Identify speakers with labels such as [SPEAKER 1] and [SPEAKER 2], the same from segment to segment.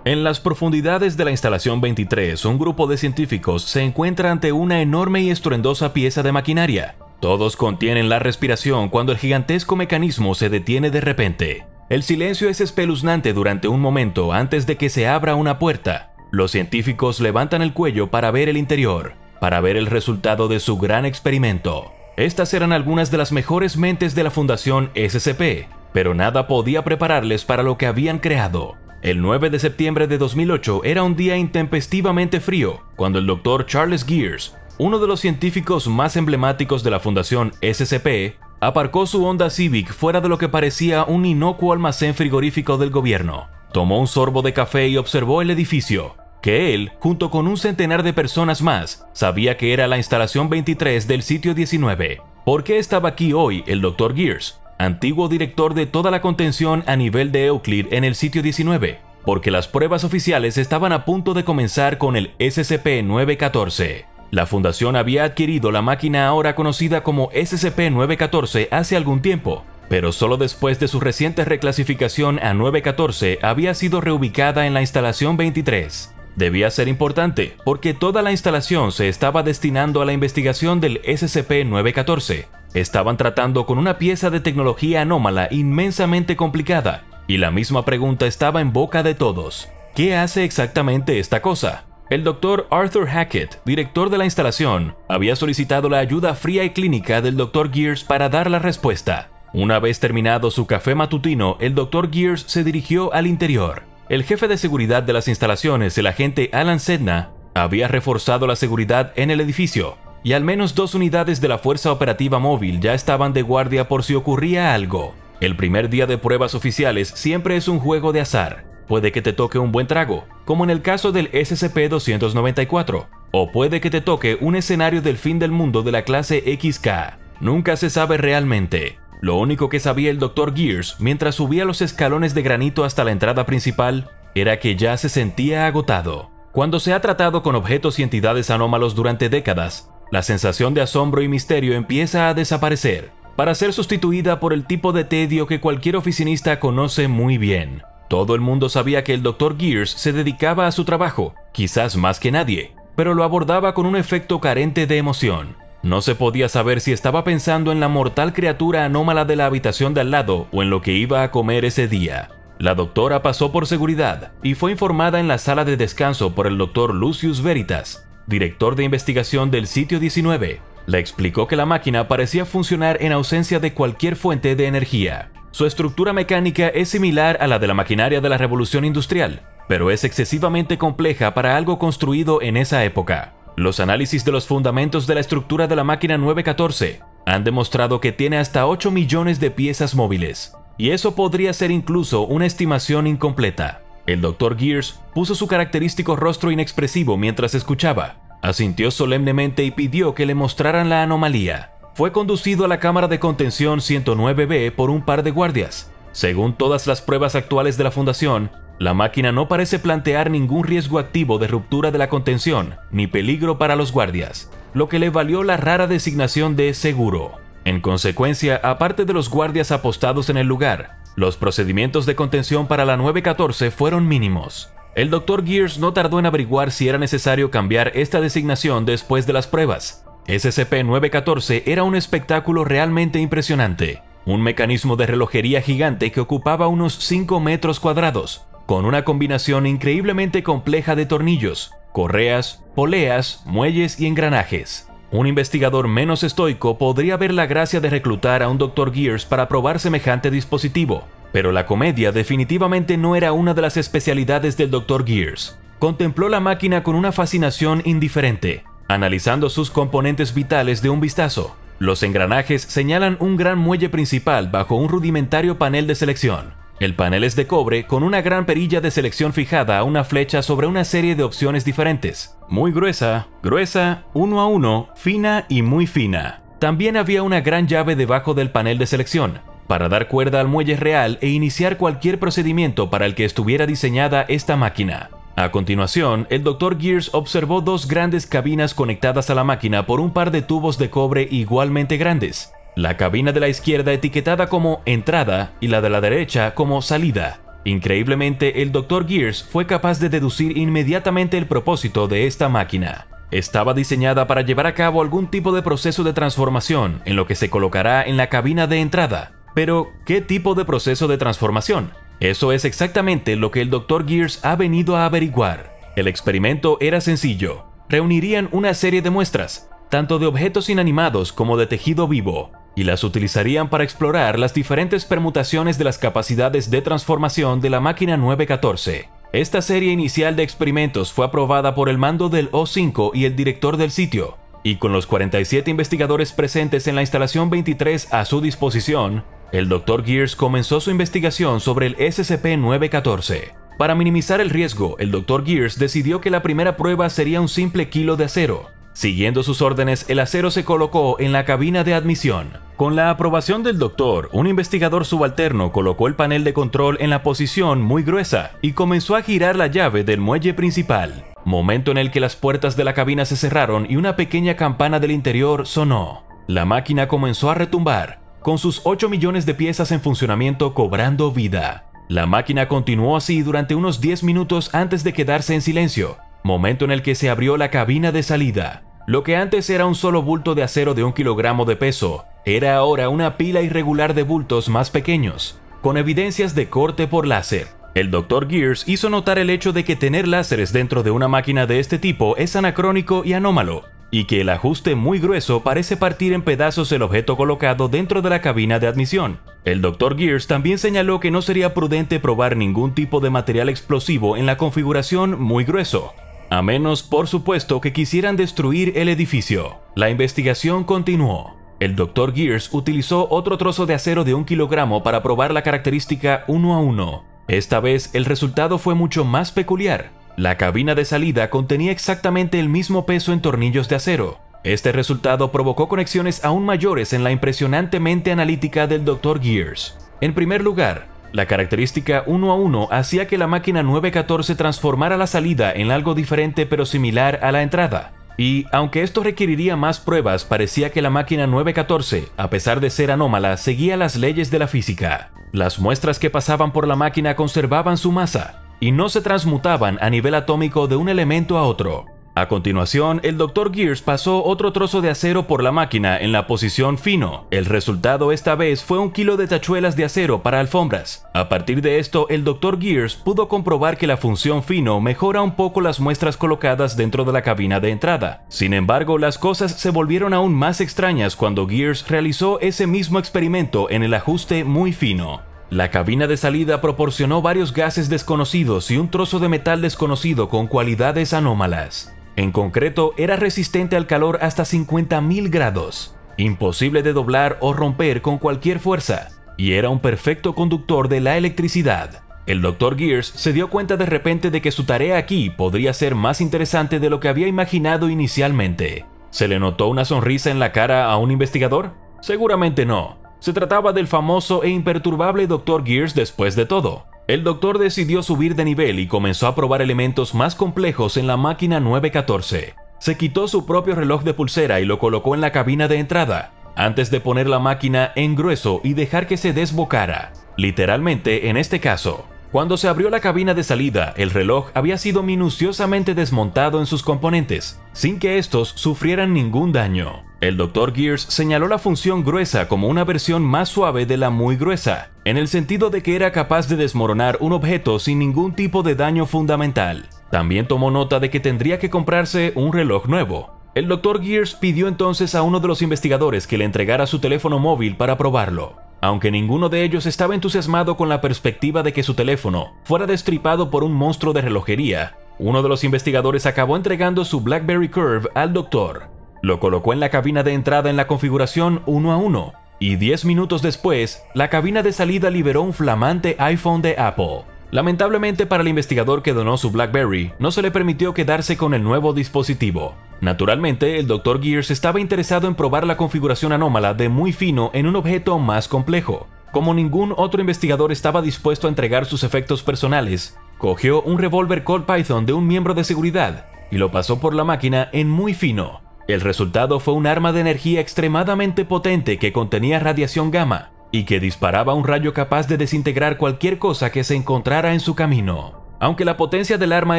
[SPEAKER 1] En las profundidades de la instalación 23, un grupo de científicos se encuentra ante una enorme y estruendosa pieza de maquinaria. Todos contienen la respiración cuando el gigantesco mecanismo se detiene de repente. El silencio es espeluznante durante un momento antes de que se abra una puerta. Los científicos levantan el cuello para ver el interior, para ver el resultado de su gran experimento. Estas eran algunas de las mejores mentes de la Fundación SCP, pero nada podía prepararles para lo que habían creado. El 9 de septiembre de 2008 era un día intempestivamente frío, cuando el Dr. Charles Gears, uno de los científicos más emblemáticos de la Fundación SCP, aparcó su Honda Civic fuera de lo que parecía un inocuo almacén frigorífico del gobierno. Tomó un sorbo de café y observó el edificio, que él, junto con un centenar de personas más, sabía que era la instalación 23 del sitio 19. ¿Por qué estaba aquí hoy el Dr. Gears, antiguo director de toda la contención a nivel de Euclid en el sitio 19? Porque las pruebas oficiales estaban a punto de comenzar con el SCP-914. La Fundación había adquirido la máquina ahora conocida como SCP-914 hace algún tiempo, pero solo después de su reciente reclasificación a 914 había sido reubicada en la instalación 23. Debía ser importante, porque toda la instalación se estaba destinando a la investigación del SCP-914. Estaban tratando con una pieza de tecnología anómala inmensamente complicada, y la misma pregunta estaba en boca de todos. ¿Qué hace exactamente esta cosa? El Dr. Arthur Hackett, director de la instalación, había solicitado la ayuda fría y clínica del Dr. Gears para dar la respuesta. Una vez terminado su café matutino, el Dr. Gears se dirigió al interior. El jefe de seguridad de las instalaciones, el agente Alan Sedna, había reforzado la seguridad en el edificio, y al menos 2 unidades de la Fuerza Operativa Móvil ya estaban de guardia por si ocurría algo. El primer día de pruebas oficiales siempre es un juego de azar. Puede que te toque un buen trago, como en el caso del SCP-294, o puede que te toque un escenario del fin del mundo de la clase XK. Nunca se sabe realmente. Lo único que sabía el Dr. Gears mientras subía los escalones de granito hasta la entrada principal era que ya se sentía agotado. Cuando se ha tratado con objetos y entidades anómalos durante décadas, la sensación de asombro y misterio empieza a desaparecer, para ser sustituida por el tipo de tedio que cualquier oficinista conoce muy bien. Todo el mundo sabía que el Dr. Gears se dedicaba a su trabajo, quizás más que nadie, pero lo abordaba con un efecto carente de emoción. No se podía saber si estaba pensando en la mortal criatura anómala de la habitación de al lado o en lo que iba a comer ese día. La doctora pasó por seguridad y fue informada en la sala de descanso por el Dr. Lucius Veritas, director de investigación del sitio 19. Le explicó que la máquina parecía funcionar en ausencia de cualquier fuente de energía. Su estructura mecánica es similar a la de la maquinaria de la Revolución Industrial, pero es excesivamente compleja para algo construido en esa época. Los análisis de los fundamentos de la estructura de la máquina 914 han demostrado que tiene hasta 8 millones de piezas móviles, y eso podría ser incluso una estimación incompleta. El Dr. Gears puso su característico rostro inexpresivo mientras escuchaba, asintió solemnemente y pidió que le mostraran la anomalía. Fue conducido a la cámara de contención 109B por un par de guardias. Según todas las pruebas actuales de la Fundación, la máquina no parece plantear ningún riesgo activo de ruptura de la contención, ni peligro para los guardias, lo que le valió la rara designación de seguro. En consecuencia, aparte de los guardias apostados en el lugar, los procedimientos de contención para la 914 fueron mínimos. El Dr. Gears no tardó en averiguar si era necesario cambiar esta designación después de las pruebas. SCP-914 era un espectáculo realmente impresionante, un mecanismo de relojería gigante que ocupaba unos 5 metros cuadrados, con una combinación increíblemente compleja de tornillos, correas, poleas, muelles y engranajes. Un investigador menos estoico podría ver la gracia de reclutar a un Dr. Gears para probar semejante dispositivo, pero la comedia definitivamente no era una de las especialidades del Dr. Gears. Contempló la máquina con una fascinación indiferente, analizando sus componentes vitales de un vistazo. Los engranajes señalan un gran muelle principal bajo un rudimentario panel de selección. El panel es de cobre con una gran perilla de selección fijada a una flecha sobre una serie de opciones diferentes. Muy gruesa, gruesa, 1 a 1, fina y muy fina. También había una gran llave debajo del panel de selección, para dar cuerda al muelle real e iniciar cualquier procedimiento para el que estuviera diseñada esta máquina. A continuación, el Dr. Gears observó 2 grandes cabinas conectadas a la máquina por un par de tubos de cobre igualmente grandes. La cabina de la izquierda etiquetada como entrada y la de la derecha como salida. Increíblemente, el Dr. Gears fue capaz de deducir inmediatamente el propósito de esta máquina. Estaba diseñada para llevar a cabo algún tipo de proceso de transformación en lo que se colocará en la cabina de entrada. Pero, ¿qué tipo de proceso de transformación? Eso es exactamente lo que el Dr. Gears ha venido a averiguar. El experimento era sencillo. Reunirían una serie de muestras, tanto de objetos inanimados como de tejido vivo, y las utilizarían para explorar las diferentes permutaciones de las capacidades de transformación de la máquina 914. Esta serie inicial de experimentos fue aprobada por el mando del O5 y el director del sitio, y con los 47 investigadores presentes en la instalación 23 a su disposición, el Dr. Gears comenzó su investigación sobre el SCP-914. Para minimizar el riesgo, el Dr. Gears decidió que la primera prueba sería un simple kilo de acero. Siguiendo sus órdenes, el acero se colocó en la cabina de admisión. Con la aprobación del doctor, un investigador subalterno colocó el panel de control en la posición muy gruesa y comenzó a girar la llave del muelle principal, momento en el que las puertas de la cabina se cerraron y una pequeña campana del interior sonó. La máquina comenzó a retumbar, con sus 8 millones de piezas en funcionamiento cobrando vida. La máquina continuó así durante unos 10 minutos antes de quedarse en silencio, momento en el que se abrió la cabina de salida. Lo que antes era un solo bulto de acero de 1 kilogramo de peso, era ahora una pila irregular de bultos más pequeños, con evidencias de corte por láser. El Dr. Gears hizo notar el hecho de que tener láseres dentro de una máquina de este tipo es anacrónico y anómalo, y que el ajuste muy grueso parece partir en pedazos el objeto colocado dentro de la cabina de admisión. El Dr. Gears también señaló que no sería prudente probar ningún tipo de material explosivo en la configuración muy grueso, a menos, por supuesto, que quisieran destruir el edificio. La investigación continuó. El Dr. Gears utilizó otro trozo de acero de 1 kilogramo para probar la característica 1 a 1. Esta vez el resultado fue mucho más peculiar. La cabina de salida contenía exactamente el mismo peso en tornillos de acero. Este resultado provocó conexiones aún mayores en la impresionantemente analítica del Dr. Gears. En primer lugar, la característica 1 a 1 hacía que la máquina 914 transformara la salida en algo diferente pero similar a la entrada. Y, aunque esto requeriría más pruebas, parecía que la máquina 914, a pesar de ser anómala, seguía las leyes de la física. Las muestras que pasaban por la máquina conservaban su masa, y no se transmutaban a nivel atómico de un elemento a otro. A continuación, el Dr. Gears pasó otro trozo de acero por la máquina en la posición fino. El resultado esta vez fue 1 kilo de tachuelas de acero para alfombras. A partir de esto, el Dr. Gears pudo comprobar que la función fino mejora un poco las muestras colocadas dentro de la cabina de entrada. Sin embargo, las cosas se volvieron aún más extrañas cuando Gears realizó ese mismo experimento en el ajuste muy fino. La cabina de salida proporcionó varios gases desconocidos y un trozo de metal desconocido con cualidades anómalas. En concreto, era resistente al calor hasta 50.000 grados, imposible de doblar o romper con cualquier fuerza, y era un perfecto conductor de la electricidad. El Dr. Gears se dio cuenta de repente de que su tarea aquí podría ser más interesante de lo que había imaginado inicialmente. ¿Se le notó una sonrisa en la cara a un investigador? Seguramente no. Se trataba del famoso e imperturbable Dr. Gears después de todo. El doctor decidió subir de nivel y comenzó a probar elementos más complejos en la máquina 914. Se quitó su propio reloj de pulsera y lo colocó en la cabina de entrada, antes de poner la máquina en grueso y dejar que se desbocara. Literalmente, en este caso. Cuando se abrió la cabina de salida, el reloj había sido minuciosamente desmontado en sus componentes, sin que estos sufrieran ningún daño. El Dr. Gears señaló la función gruesa como una versión más suave de la muy gruesa, en el sentido de que era capaz de desmoronar un objeto sin ningún tipo de daño fundamental. También tomó nota de que tendría que comprarse un reloj nuevo. El Dr. Gears pidió entonces a uno de los investigadores que le entregara su teléfono móvil para probarlo. Aunque ninguno de ellos estaba entusiasmado con la perspectiva de que su teléfono fuera destripado por un monstruo de relojería, uno de los investigadores acabó entregando su BlackBerry Curve al doctor. Lo colocó en la cabina de entrada en la configuración 1 a 1, y 10 minutos después, la cabina de salida liberó un flamante iPhone de Apple. Lamentablemente para el investigador que donó su BlackBerry, no se le permitió quedarse con el nuevo dispositivo. Naturalmente, el Dr. Gears estaba interesado en probar la configuración anómala de muy fino en un objeto más complejo. Como ningún otro investigador estaba dispuesto a entregar sus efectos personales, cogió un revólver Colt Python de un miembro de seguridad y lo pasó por la máquina en muy fino. El resultado fue un arma de energía extremadamente potente que contenía radiación gamma, y que disparaba un rayo capaz de desintegrar cualquier cosa que se encontrara en su camino. Aunque la potencia del arma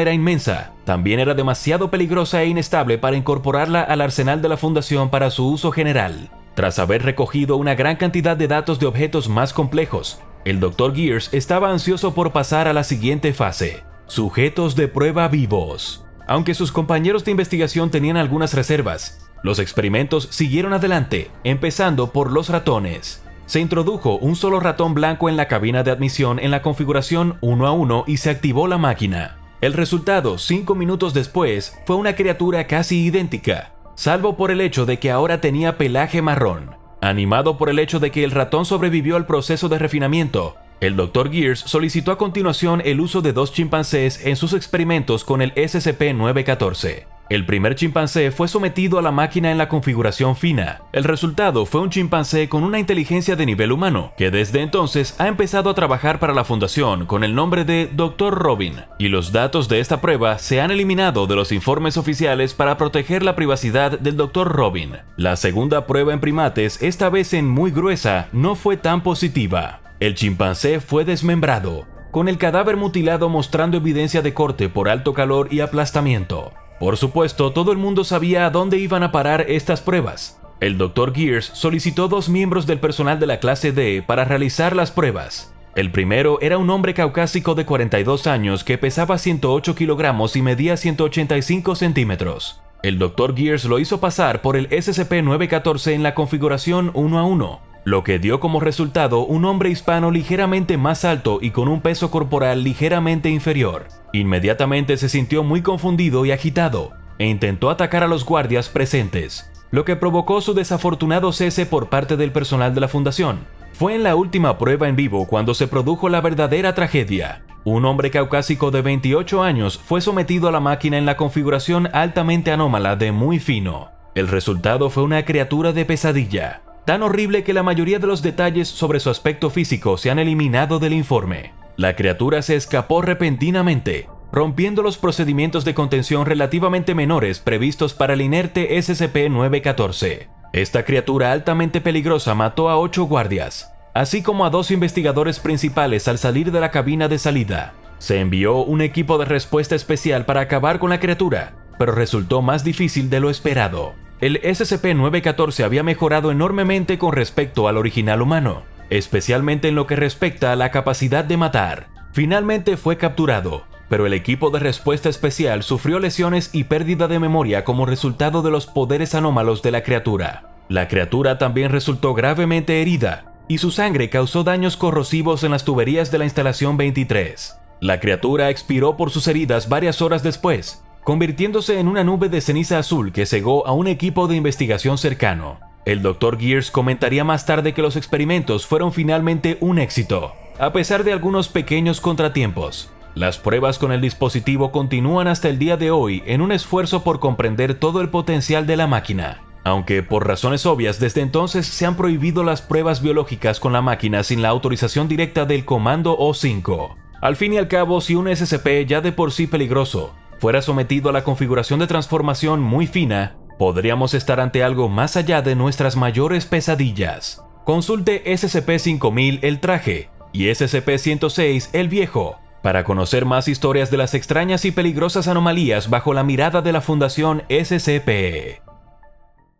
[SPEAKER 1] era inmensa, también era demasiado peligrosa e inestable para incorporarla al arsenal de la Fundación para su uso general. Tras haber recogido una gran cantidad de datos de objetos más complejos, el Dr. Gears estaba ansioso por pasar a la siguiente fase: sujetos de prueba vivos. Aunque sus compañeros de investigación tenían algunas reservas, los experimentos siguieron adelante, empezando por los ratones. Se introdujo un solo ratón blanco en la cabina de admisión en la configuración 1 a 1 y se activó la máquina. El resultado, 5 minutos después, fue una criatura casi idéntica, salvo por el hecho de que ahora tenía pelaje marrón. Animado por el hecho de que el ratón sobrevivió al proceso de refinamiento, el Dr. Gears solicitó a continuación el uso de 2 chimpancés en sus experimentos con el SCP-914. El primer chimpancé fue sometido a la máquina en la configuración fina. El resultado fue un chimpancé con una inteligencia de nivel humano, que desde entonces ha empezado a trabajar para la Fundación con el nombre de Dr. Robin, y los datos de esta prueba se han eliminado de los informes oficiales para proteger la privacidad del Dr. Robin. La segunda prueba en primates, esta vez en muy gruesa, no fue tan positiva. El chimpancé fue desmembrado, con el cadáver mutilado mostrando evidencia de corte por alto calor y aplastamiento. Por supuesto, todo el mundo sabía a dónde iban a parar estas pruebas. El Dr. Gears solicitó 2 miembros del personal de la clase D para realizar las pruebas. El primero era un hombre caucásico de 42 años que pesaba 108 kilogramos y medía 185 centímetros. El Dr. Gears lo hizo pasar por el SCP-914 en la configuración 1 a 1, lo que dio como resultado un hombre hispano ligeramente más alto y con un peso corporal ligeramente inferior. Inmediatamente se sintió muy confundido y agitado, e intentó atacar a los guardias presentes, lo que provocó su desafortunado cese por parte del personal de la Fundación. Fue en la última prueba en vivo cuando se produjo la verdadera tragedia. Un hombre caucásico de 28 años fue sometido a la máquina en la configuración altamente anómala de muy fino. El resultado fue una criatura de pesadilla, tan horrible que la mayoría de los detalles sobre su aspecto físico se han eliminado del informe. La criatura se escapó repentinamente, rompiendo los procedimientos de contención relativamente menores previstos para el inerte SCP-914. Esta criatura altamente peligrosa mató a 8 guardias, así como a 2 investigadores principales al salir de la cabina de salida. Se envió un equipo de respuesta especial para acabar con la criatura, pero resultó más difícil de lo esperado. El SCP-914 había mejorado enormemente con respecto al original humano, especialmente en lo que respecta a la capacidad de matar. Finalmente fue capturado, pero el equipo de respuesta especial sufrió lesiones y pérdida de memoria como resultado de los poderes anómalos de la criatura. La criatura también resultó gravemente herida, y su sangre causó daños corrosivos en las tuberías de la instalación 23. La criatura expiró por sus heridas varias horas después, convirtiéndose en una nube de ceniza azul que cegó a un equipo de investigación cercano. El Dr. Gears comentaría más tarde que los experimentos fueron finalmente un éxito, a pesar de algunos pequeños contratiempos. Las pruebas con el dispositivo continúan hasta el día de hoy en un esfuerzo por comprender todo el potencial de la máquina, aunque por razones obvias desde entonces se han prohibido las pruebas biológicas con la máquina sin la autorización directa del Comando O5. Al fin y al cabo, si un SCP ya de por sí peligroso fuera sometido a la configuración de transformación muy fina, podríamos estar ante algo más allá de nuestras mayores pesadillas. Consulte SCP-5000 el traje y SCP-106 el viejo para conocer más historias de las extrañas y peligrosas anomalías bajo la mirada de la Fundación SCP.